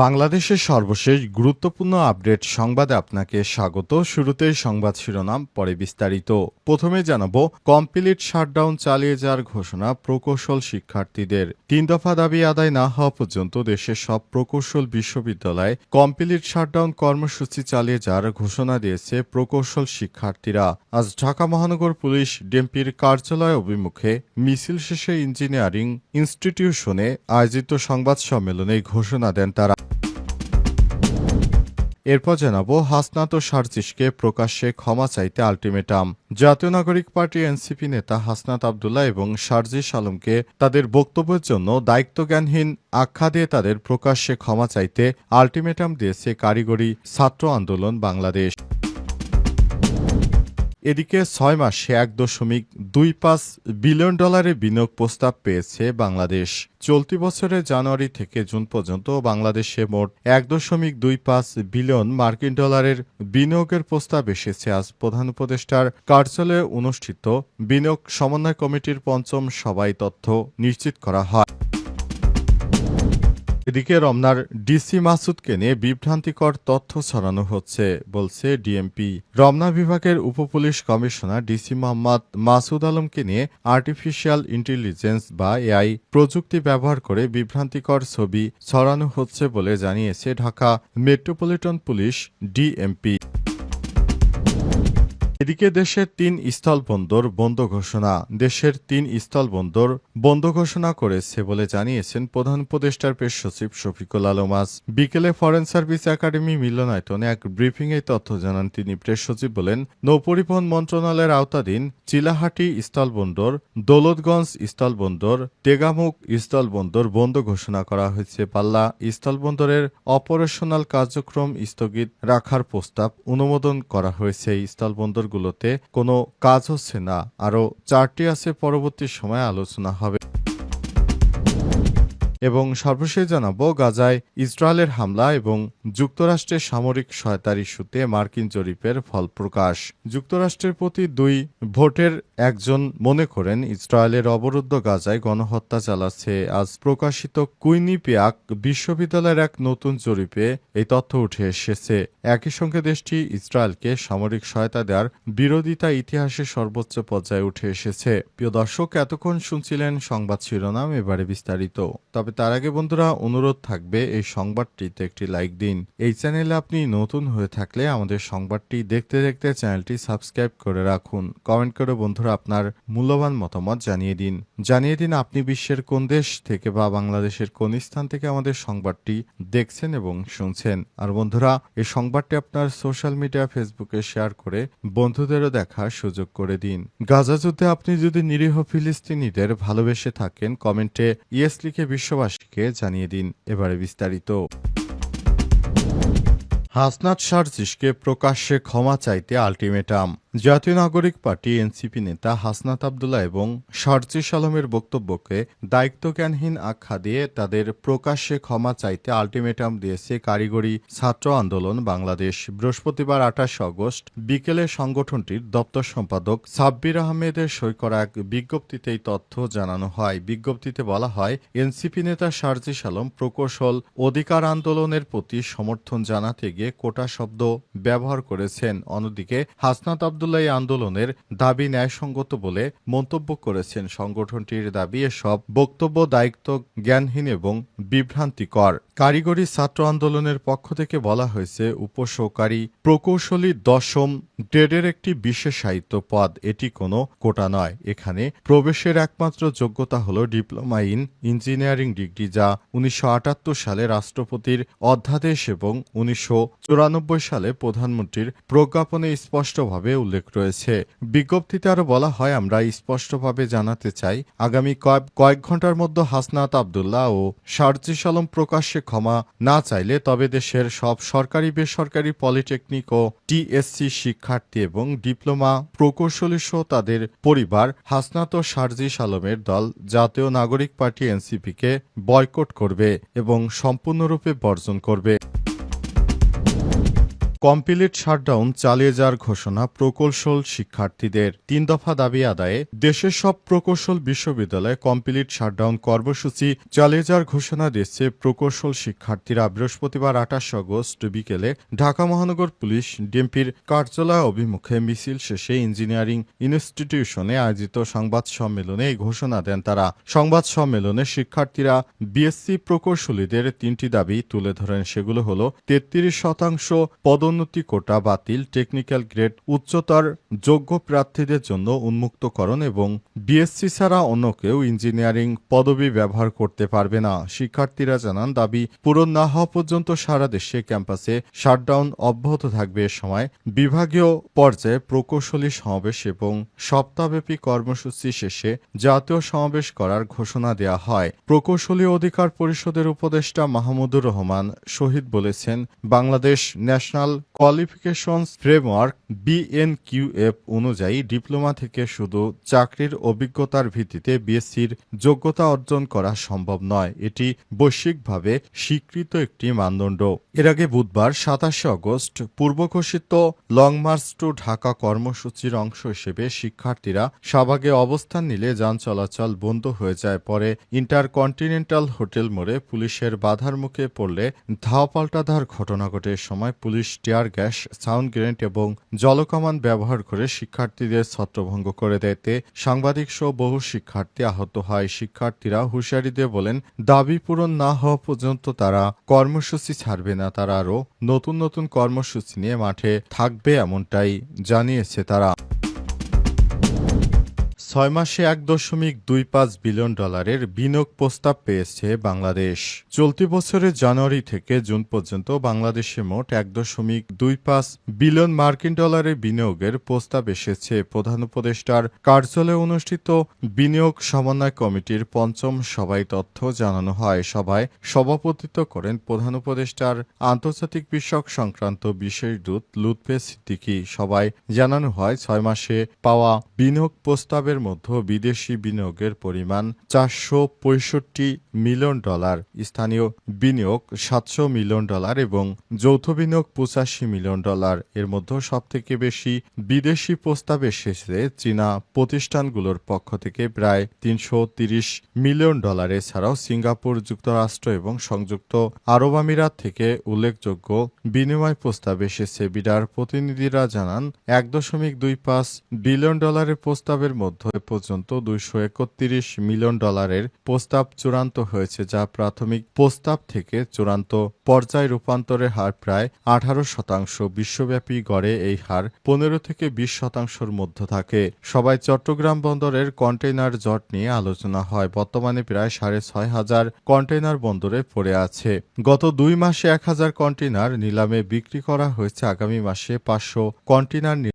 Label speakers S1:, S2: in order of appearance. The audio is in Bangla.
S1: বাংলাদেশের সর্বশেষ গুরুত্বপূর্ণ আপডেট সংবাদে আপনাকে স্বাগত। শুরুতেই সংবাদ শিরোনাম, পরে বিস্তারিত। প্রথমে জানাবো, কমপ্লিট শাটডাউন চালিয়ে যাওয়ার ঘোষণা প্রকৌশল শিক্ষার্থীদের। ৩ দফা দাবি আদায় না হওয়া পর্যন্ত দেশের সব প্রকৌশল বিশ্ববিদ্যালয়ে কমপ্লিট শাটডাউন কর্মসূচি চালিয়ে যাওয়ার ঘোষণা দিয়েছে প্রকৌশল শিক্ষার্থীরা। আজ ঢাকা মহানগর পুলিশ ডিএমপির কার্যালয় অভিমুখে মিছিল শেষে ইঞ্জিনিয়ারিং ইনস্টিটিউশনে আয়োজিত সংবাদ সম্মেলনে ঘোষণা দেন তারা। এরপর জানাবো, হাসনাত ও সার্জিসকে প্রকাশ্যে ক্ষমা চাইতে আলটিমেটাম। জাতীয় নাগরিক পার্টি এনসিপি নেতা হাসনাত আব্দুল্লাহ এবং সার্জিস আলমকে তাদের বক্তব্যের জন্য দায়িত্বজ্ঞানহীন আখ্যা দিয়ে তাদের প্রকাশ্যে ক্ষমা চাইতে আলটিমেটাম দিয়েছে কারিগরি ছাত্র আন্দোলন বাংলাদেশ। এদিকে ৬ মাসে $১.২৫ বিলিয়ন বিনিয়োগ প্রস্তাব পেয়েছে বাংলাদেশ। চলতি বছরের জানুয়ারি থেকে জুন পর্যন্ত বাংলাদেশে মোট $১.২৫ বিলিয়ন মার্কিন ডলারের বিনিয়োগের প্রস্তাব এসেছে। আজ প্রধান উপদেষ্টার কার্যালয়ে অনুষ্ঠিত বিনিয়োগ সমন্বয় কমিটির পঞ্চম সভায় তথ্য নিশ্চিত করা হয়। এদিকে রমনার ডিসি মাসুদকে নিয়ে বিভ্রান্তিকর তথ্য ছড়ানো হচ্ছে বলছে ডিএমপি। রমনা বিভাগের উপপুলিশ কমিশনার ডিসি মোহাম্মদ মাসুদ আলমকে নিয়ে আর্টিফিশিয়াল ইন্টেলিজেন্স বা এআই প্রযুক্তি ব্যবহার করে বিভ্রান্তিকর ছবি ছড়ানো হচ্ছে বলে জানিয়েছে ঢাকা মেট্রোপলিটন পুলিশ ডিএমপি। এদিকে দেশের ৩ স্থলবন্দর বন্ধ ঘোষণা। দেশের ৩ স্থলবন্দর বন্ধ ঘোষণা করেছে বলে জানিয়েছেন প্রধান উপদেষ্টার প্রেস সচিব শফিকুল আলম। আজ বিকেলে ফরেন সার্ভিস একাডেমি মিলনায়তনে এক ব্রিফিংয়ে তথ্য জানান তিনি। প্রেস সচিব বলেন, নৌপরিবহন মন্ত্রণালয়ের আওতাধীন চিলাহাটি স্থলবন্দর, দৌলতগঞ্জ স্থলবন্দর, তেগামুখ স্থলবন্দর বন্ধ ঘোষণা করা হয়েছে। পাল্লা স্থলবন্দরের অপারেশনাল কার্যক্রম স্থগিত রাখার প্রস্তাব অনুমোদন করা হয়েছে। এই স্থলবন্দরগুলোতে কোনো কাজ হচ্ছে না, আরও 4টি আছে, পরবর্তী সময়ে আলোচনা হবে। এবং সর্বশেষ জানাবো, গাজায় ইসরায়েলের হামলা এবং যুক্তরাষ্ট্রের সামরিক সহায়তার ইস্যুতে মার্কিন জরিপের ফল প্রকাশ। যুক্তরাষ্ট্রের প্রতি 2 ভোটের একজন মনে করেন ইসরায়েলের অবরুদ্ধ গাজায় গণহত্যা চালাচ্ছে। আজ প্রকাশিত কুইনিপিয়াক বিশ্ববিদ্যালয়ের এক নতুন জরিপে এই তথ্য উঠে এসেছে। একই সঙ্গে দেশটি ইসরায়েলকে সামরিক সহায়তা দেওয়ার বিরোধিতা ইতিহাসে সর্বোচ্চ পর্যায়ে উঠে এসেছে। প্রিয় দর্শক, এতক্ষণ শুনছিলেন সংবাদ শিরোনাম, এবারে বিস্তারিত। তবে তার আগে বন্ধুরা, অনুরোধ থাকবে এই সংবাদটিতে একটি লাইক দিন। এই চ্যানেলে আপনি নতুন হয়ে থাকলে আমাদের সংবাদটি দেখতে দেখতে চ্যানেলটি সাবস্ক্রাইব করে রাখুন। কমেন্ট করে বন্ধুরা আপনার মূল্যবান মতামত জানিয়ে দিন আপনি বিশ্বের কোন দেশ থেকে বা বাংলাদেশের কোন স্থান থেকে আমাদের সংবাদটি দেখছেন এবং শুনছেন। আর বন্ধুরা, এই সংবাদটি আপনার সোশ্যাল মিডিয়া ফেসবুকে শেয়ার করে বন্ধুদেরও দেখার সুযোগ করে দিন। গাজা যুদ্ধে আপনি যদি নিরীহ ফিলিস্তিনিদের ভালোবেসে থাকেন, কমেন্টে ইয়েস লিখে বিশ্ববাসীকে জানিয়ে দিন। এবারে বিস্তারিত। হাসনাত সার্জিসকে প্রকাশ্যে ক্ষমা চাইতে আলটিমেটাম। জাতীয় নাগরিক পার্টি এনসিপি নেতা হাসনাত আব্দুল্লাহ এবং সার্জিস আলমের বক্তব্যকে দায়িত্বজ্ঞানহীন আখ্যা দিয়ে তাদের প্রকাশ্যে ক্ষমা চাইতে আলটিমেটাম দিয়েছে কারিগরি ছাত্র আন্দোলন বাংলাদেশ। বৃহস্পতিবার 28 আগস্ট বিকেলে সংগঠনটির দপ্তর সম্পাদক সাব্বির আহমেদের সই করা এক বিজ্ঞপ্তিতে এই তথ্য জানানো হয়। বিজ্ঞপ্তিতে বলা হয়, এনসিপি নেতা সার্জিস আলম প্রকৌশল অধিকার আন্দোলনের প্রতি সমর্থন জানাতে গিয়ে কোটা শব্দ ব্যবহার করেছেন। অন্যদিকে হাসনাত আব্দুল্লাহ এই আন্দোলনের দাবি ন্যায়সঙ্গত বলে মন্তব্য করেছেন। সংগঠনটির দাবি, এসব বক্তব্য দায়িত্ব জ্ঞানহীন এবং বিভ্রান্তিকর। কারিগরি ছাত্র আন্দোলনের পক্ষ থেকে বলা হয়েছে, উপসহকারী প্রকৌশলী 10ম গ্রেডের একটি বিশেষায়িত পদ। এটি কোনো কোটা নয়। এখানে প্রবেশের একমাত্র যোগ্যতা হল ডিপ্লোমা ইন ইঞ্জিনিয়ারিং ডিগ্রি, যা 1978 সালে রাষ্ট্রপতির অধ্যাদেশ এবং 1994 সালে প্রধানমন্ত্রীর প্রজ্ঞাপনে স্পষ্টভাবে উল্লেখ রয়েছে। বিজ্ঞপ্তিতে আরও বলা হয়, আমরা স্পষ্টভাবে জানাতে চাই, আগামী কয়েক ঘন্টার মধ্যে হাসনাত আব্দুল্লাহ ও সার্জিস আলম প্রকাশ্যে ক্ষমা না চাইলে তবে দেশের সব সরকারি বেসরকারি পলিটেকনিক ও টিএসসি শিক্ষার্থী এবং ডিপ্লোমা প্রকৌশলী সহ তাদের পরিবার হাসনাত ও সার্জিস আলমের দল জাতীয় নাগরিক পার্টি এনসিপিকে বয়কট করবে এবং সম্পূর্ণরূপে বর্জন করবে। কমপ্লিট শাটডাউন চালিয়ে যাওয়ার ঘোষণা প্রকৌশল শিক্ষার্থীদের ৩ দফা দাবি আদায়ে দেশের সব প্রকৌশল বিশ্ববিদ্যালয়ে কমপ্লিট শাটডাউন কর্মসূচি চালিয়ে যাওয়ার ঘোষণা দিয়েছে প্রকৌশল শিক্ষার্থীরা। বৃহস্পতিবার ২৮ আগস্ট বিকেলে ঢাকা মহানগর পুলিশ ডিএমপির কার্যালয় অভিমুখে মিছিল শেষে ইঞ্জিনিয়ারিং ইনস্টিটিউশনে আয়োজিত সংবাদ সম্মেলনে এই ঘোষণা দেন তারা। সংবাদ সম্মেলনে শিক্ষার্থীরা বিএসসি প্রকৌশলীদের ৩টি দাবি তুলে ধরেন। সেগুলো হলো ৩৩% পদোন্নতি কোটা বাতিল, টেকনিক্যাল গ্রেড উচ্চতর যোগ্য প্রার্থীদের জন্য উন্মুক্তকরণ এবং বিএসসি ছাড়া অন্য কেউ ইঞ্জিনিয়ারিং পদবি ব্যবহার করতে পারবে না। শিক্ষার্থীরা জানান, দাবি পূরণ না হওয়া পর্যন্ত সারা দেশে ক্যাম্পাসে শাটডাউন অব্যাহত থাকবে। এ সময় বিভাগীয় পর্যায়ে প্রকৌশলী সমাবেশ এবং সপ্তাহব্যাপী কর্মসূচি শেষে জাতীয় সমাবেশ করার ঘোষণা দেওয়া হয়। প্রকৌশলী অধিকার পরিষদের উপদেষ্টা মাহমুদুর রহমান শহীদ বলেছেন, Bangladesh national qualifications framework BNQF অনুযায়ী ডিপ্লোমা থেকে শুধু চাকরির অভিজ্ঞতার ভিত্তিতে বিএসসির যোগ্যতা অর্জন করা সম্ভব নয়। এটি বৈশ্বিকভাবে স্বীকৃত একটি মানদণ্ড। এর আগে বুধবার ২৭ আগস্ট পূর্বঘোষিত লং মার্চ টু ঢাকা কর্মসূচির অংশ হিসেবে শিক্ষার্থীরা শাহবাগে অবস্থান নিলে যান চলাচল বন্ধ হয়ে যায়। পরে ইন্টারকন্টিনেন্টাল হোটেল মোড়ে পুলিশের বাধার মুখে পড়লে ধাওয়া পাল্টাধার ঘটনা ঘটে। সময় police tear gas, sound grenade এবং জলকামান ব্যবহার করে শিক্ষার্থীদের ছত্রভঙ্গ করে দেয়। সাংবাদিক সহ বহু শিক্ষার্থী আহত হয়। শিক্ষার্থীরা হুঁশিয়ারি দিয়ে বলেন, দাবি পূরণ না হওয়া পর্যন্ত তারা কর্মসূচি ছাড়বে না। তারা আরও নতুন নতুন কর্মসূচি নিয়ে মাঠে থাকবে, এমনটাই জানিয়েছে তারা। ৬ মাসে $১.25 বিলিয়ন বিনিয়োগ প্রস্তাব পেয়েছে বাংলাদেশ। চলতি বছরের জানুয়ারি থেকে জুন পর্যন্ত বাংলাদেশে মোট $১.25 বিলিয়ন বিনিয়োগের প্রস্তাব এসেছে। প্রধান উপদেষ্টার কার্যালয়ে অনুষ্ঠিত বিনিয়োগ সমন্বয় কমিটির ৫ম সভায় তথ্য জানানো হয়। সভায় সভাপতিত্ব করেন প্রধান উপদেষ্টার আন্তর্জাতিক বিষয়ক সংক্রান্ত বিশেষ দূত লুৎফে সিদ্দিকী। সভায় জানানো হয়, ৬ মাসে পাওয়া বিনিয়োগ প্রস্তাবের মধ্যে বিদেশি বিনিয়োগের পরিমাণ $৪৬৫ মিলিয়ন, স্থানীয় বিনিয়োগ $৭০০ মিলিয়ন এবং যৌথ বিনিয়োগ $৮৫ মিলিয়ন। এর মধ্যে সবথেকে বেশি বিদেশি প্রস্তাব এসেছে চীনা প্রতিষ্ঠানগুলোর পক্ষ থেকে প্রায় $৩৩০ মিলিয়ন। এছাড়াও সিঙ্গাপুর, যুক্তরাষ্ট্র এবং সংযুক্ত আরব আমিরাত থেকে উল্লেখযোগ্য বিনিময় প্রস্তাব এসেছে। বিডার প্রতিনিধিরা জানান, $১.25 বিলিয়ন প্রস্তাবের মধ্যে পর্যন্ত $২৩১ মিলিয়ন প্রস্তাব চূড়ান্ত হয়েছে, যা প্রাথমিক প্রস্তাব থেকে চূড়ান্ত পর্যায়ে রূপান্তরের হার প্রায় 18%। বিশ্বব্যাপী গড়ে এই হার 15 থেকে 20% মধ্যে থাকে। সবাই চট্টগ্রাম বন্দরের কন্টেইনার জট নিয়ে আলোচনা হয়। বর্তমানে প্রায় 6,500 কন্টেইনার বন্দরে পড়ে আছে। গত 2 মাসে 1000 কন্টেইনার নিলামে বিক্রি করা হয়েছে। আগামী মাসে 500 কন্টেইনার